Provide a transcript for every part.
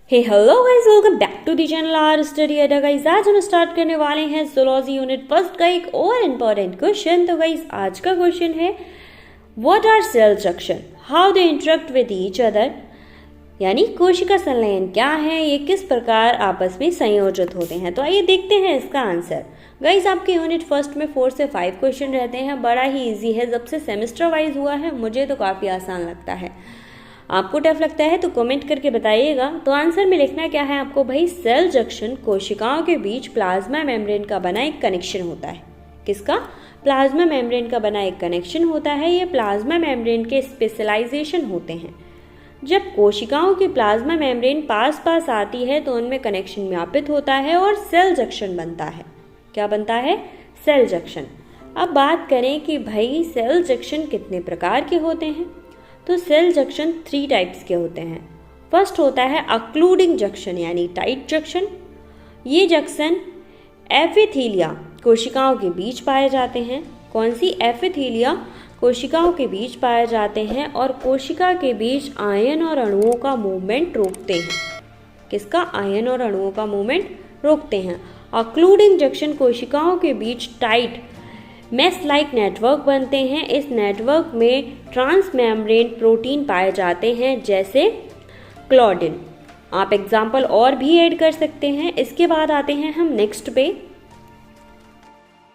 Hey hello guys, welcome back to the channel our study Adda. Guys आज हम start करने वाले हैं ज़ूलॉजी यूनिट फर्स्ट का एक और इम्पोर्टेंट क्वेश्चन। तो गाइस आज का क्वेश्चन है what are cell junction, how they interact with each other, यानी कोशिका संलयन क्या है, ये किस प्रकार आपस में संयोजित होते हैं। तो आइए देखते हैं इसका आंसर। गाइस आपके यूनिट फर्स्ट में 4 से 5 क्वेश्चन रहते हैं, बड़ा ही इजी है। जब से सेमेस्टर वाइज हुआ है मुझे तो काफ़ी आसान लगता है। आपको टफ लगता है तो कमेंट करके बताइएगा। तो आंसर में लिखना क्या है आपको भाई, सेल जंक्शन कोशिकाओं के बीच प्लाज्मा मेम्ब्रेन का बना एक कनेक्शन होता है। किसका? प्लाज्मा मेम्ब्रेन का बना एक कनेक्शन होता है। ये प्लाज्मा मेम्ब्रेन के स्पेशलाइजेशन होते हैं। जब कोशिकाओं की प्लाज्मा मेम्ब्रेन पास पास आती है तो उनमें कनेक्शन व्यापित होता है और सेल जंक्शन बनता है। क्या बनता है? Cell junction. अब बात करें कि भाई सेल जंक्शन कितने प्रकार के होते हैं। तो सेल जंक्शन 3 टाइप्स के होते हैं। फर्स्ट होता है अक्लूडिंग जंक्शन यानी टाइट जंक्शन। ये जंक्शन एपिथेलिया कोशिकाओं के बीच पाए जाते हैं। कौन सी? एपिथेलिया कोशिकाओं के बीच पाए जाते हैं और कोशिका के बीच आयन और अणुओं का मूवमेंट रोकते हैं। किसका? आयन और अणुओं का मूवमेंट रोकते हैं। अक्लूडिंग जंक्शन कोशिकाओं के बीच टाइट मेस लाइक नेटवर्क बनते हैं। इस नेटवर्क में ट्रांसमेम्ब्रेन प्रोटीन पाए जाते हैं जैसे क्लॉडिन। आप एग्जाम्पल और भी ऐड कर सकते हैं। इसके बाद आते हैं हम नेक्स्ट पे।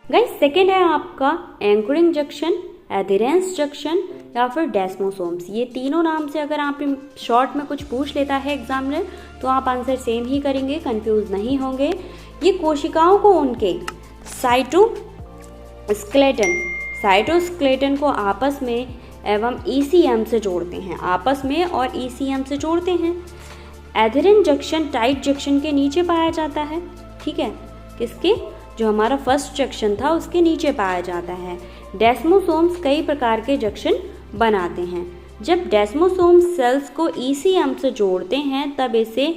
गाइस सेकेंड है आपका एंकरिंग जंक्शन, एडिरेंस जंक्शन या फिर डेस्मोसोम्स। ये तीनों नाम से अगर आप शॉर्ट में कुछ पूछ लेता है एग्जामिनर तो आप आंसर सेम ही करेंगे, कंफ्यूज नहीं होंगे। ये कोशिकाओं को उनके साइटोस्केलेटन को आपस में एवं ईसीएम से जोड़ते हैं, आपस में और ईसीएम से जोड़ते हैं। एडिरेंट जंक्शन टाइट जंक्शन के नीचे पाया जाता है। ठीक है, किसके? जो हमारा फर्स्ट जंक्शन था उसके नीचे पाया जाता है। डेस्मोसोम्स कई प्रकार के जंक्शन बनाते हैं। जब डेस्मोसोम्स सेल्स को ईसीएम से जोड़ते हैं तब इसे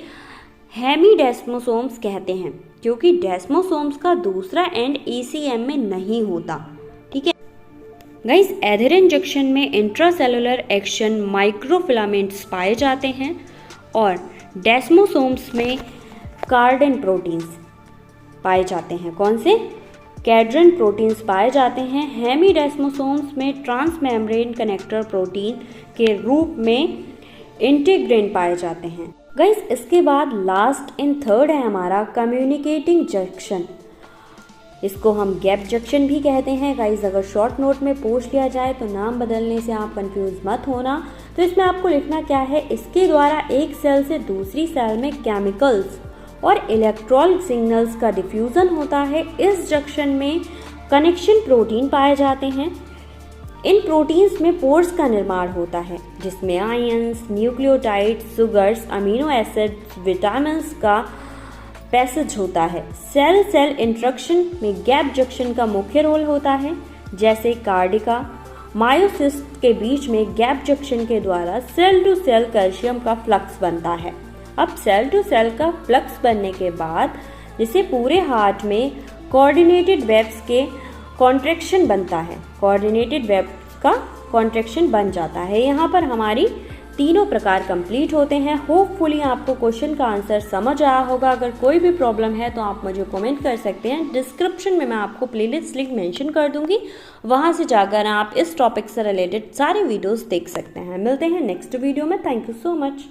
हेमीडेस्मोसोम्स कहते हैं, क्योंकि डेस्मोसोम्स का दूसरा एंड ईसीएम में नहीं होता। ठीक है गाइस, एडिरेंट जंक्शन में इंट्रासेलुलर एक्शन माइक्रोफिलामेंट्स पाए जाते हैं और डेस्मोसोम्स में कार्डन प्रोटीन्स पाए जाते हैं। कौन से? कैड्रन प्रोटीन्स पाए जाते हैं। हेमीडेस्मोसोम्स में ट्रांसमेम्ब्रेन कनेक्टर प्रोटीन के रूप में इंटीग्रिन पाए जाते हैं। गाइस इसके बाद लास्ट इन थर्ड है हमारा कम्युनिकेटिंग जंक्शन। इसको हम गैप जंक्शन भी कहते हैं। गाइस अगर शॉर्ट नोट में पूछ लिया जाए तो नाम बदलने से आप कंफ्यूज मत होना। तो इसमें आपको लिखना क्या है, इसके द्वारा एक सेल से दूसरी सेल में केमिकल्स और इलेक्ट्रॉनिक सिग्नल्स का डिफ्यूजन होता है। इस जंक्शन में कनेक्शन प्रोटीन पाए जाते हैं। इन प्रोटीन्स में पोर्स का निर्माण होता है जिसमें ions, nucleotides, sugars, amino acids, vitamins का पैसेज होता है। सेल सेल इंटरेक्शन में गैप जंक्शन का मुख्य रोल होता है। जैसे कार्डिका मायोसिस के बीच में गैप जंक्शन के द्वारा सेल टू सेल कैल्शियम का फ्लक्स बनता है। अब सेल टू सेल का फ्लक्स बनने के बाद जिसे पूरे हार्ट में कोऑर्डिनेटेड वेव्स के कॉन्ट्रैक्शन बनता है, कोऑर्डिनेटेड वेव्स का कॉन्ट्रैक्शन बन जाता है। यहाँ पर हमारी तीनों प्रकार कंप्लीट होते हैं। होपफुली आपको क्वेश्चन का आंसर समझ आया होगा। अगर कोई भी प्रॉब्लम है तो आप मुझे कमेंट कर सकते हैं। डिस्क्रिप्शन में मैं आपको प्लेलिस्ट लिंक मेंशन कर दूंगी, वहां से जाकर आप इस टॉपिक से रिलेटेड सारे वीडियोस देख सकते हैं। मिलते हैं नेक्स्ट वीडियो में। Thank you so much.